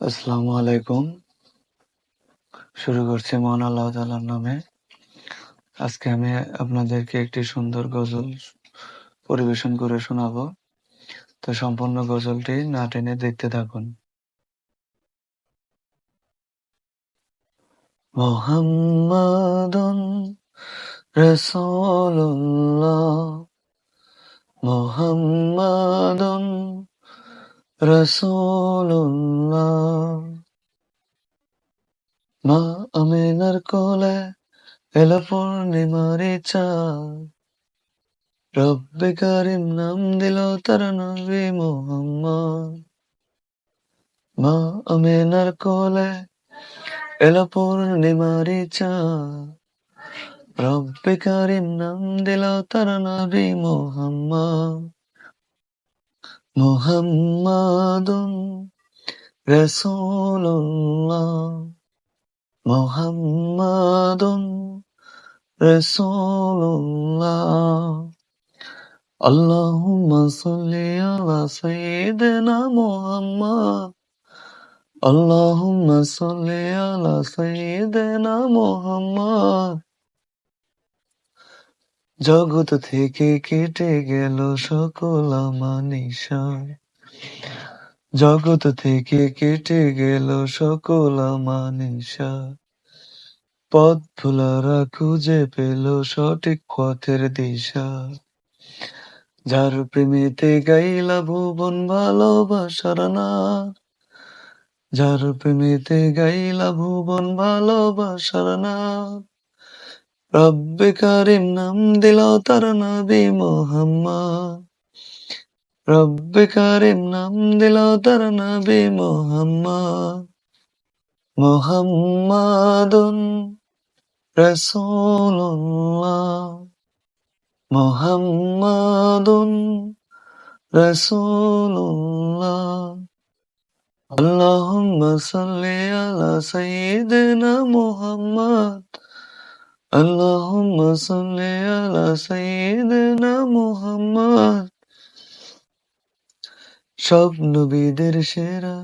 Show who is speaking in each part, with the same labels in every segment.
Speaker 1: আসসালামু আলাইকুম। শুরু করছি মহান আল্লাহ তাআলার নামে। আজকে আমি আপনাদেরকে একটি সুন্দর গজল পরিবেশন করে শোনাবো। তো সম্পূর্ণ গজলটি না টেনে দেখতে থাকুন। মুহাম্মাদুন রাসূলুল্লাহ, মুহাম্মাদুন রাসূলুল্লাহ। মা আমিনার কোলে এলো পূর্ণিমারি চাঁদ, রব্বে কারিম নাম দিল তার নবী মুহাম্মদ। মা আমিনার কোলে এলো পূর্ণিমারি চাঁদ, রব্বে কারিম নাম দিল তার নবী মুহাম্মদ। মুহাম্মাদুন রাসূলুল্লাহ, মুহাম্মাদুন রাসূলুল্লাহ। আল্লাহুম্মা সাল্লি আলা সাইয়্যিদিনা মুহাম্মদ, আল্লাহুম্মা সাল্লি আলা সাইয়্যিদিনা মুহাম্মদ। জগৎ থেকে কেটে গেল সকল আমানিশা, জগৎ থেকে কেটে গেল সকল আমানিশা। পথ ভোলারা খুঁজে পেল সঠিক পথের দিশা, যার প্রেমেতে গাইলা ভুবন ভালোবাসার নাম, যার প্রেমেতে গাইলা ভুবন ভালোবাসার নাম। রব্বে কারিম নাম দিল তার নবী মুহাম্মদ, রব্বে কারিম নাম দিল তার নবী মুহাম্মদ। মুহাম্মাদুন রাসূলুল্লাহ, মুহাম্মাদুন রাসূলুল্লাহ। আল্লাহুম্মা সাল্লি আলা সাইয়্যিদিনা মুহাম্মদ, আল্লাহুম্মা সাল্লি আলা সাইয়্যিদিনা মুহাম্মদ। সব নবীদের সেরা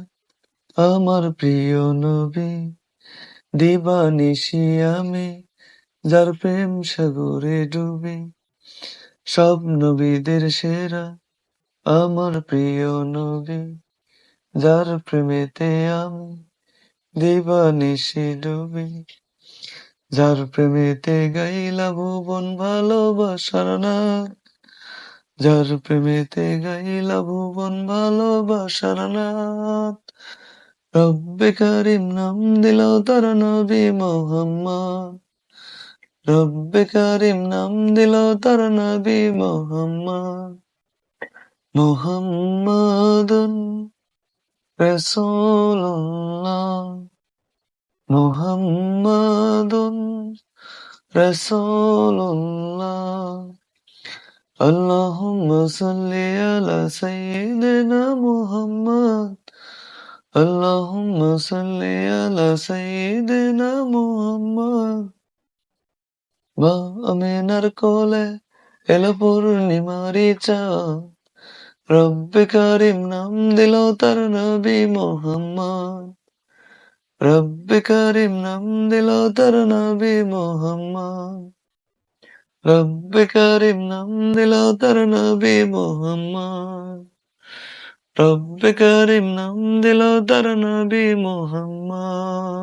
Speaker 1: আমার প্রিয় নবী, দিবানিশি আমি যার প্রেম সাগরে ডুবি। সব নবীদের সেরা আমার প্রিয় নবী, যার প্রেমেতে আমি দিবানিশি ডুবি। যার প্রেমেতে গাইলা ভুবন ভালোবাসার নাম, যার প্রেমেতে গাইলা ভুবন ভালোবাসার নাম। রব্বে কারিম নাম দিল তার নবী মুহাম্মদ, রব্বে কারিম নাম দিল তার নবী মুহাম্মদ। মুহাম্মাদুন রাসূলুল্লাহ, মুহাম্মাদুন রাসূলুল্লাহ। আল্লাহুম্মা সাল্লি আলা সাইয়্যিদিনা মুহাম্মদ, আল্লাহুম্মা সাল্লি আলা সাইয়্যিদিনা মুহাম্মদ। মা আমিনার কোলে এলো পূর্ণিমারি চাঁদ, রব্বে কারিম নাম দিল তার নবী মুহাম্মদ, রব্বে কারিম নাম দিল তার নবী মুহাম্মদ। রব্বে কারিম নাম দিল তার নবী মুহাম্মদ, রব্বে কারিম নাম দিল তার নবী মুহাম্মদ।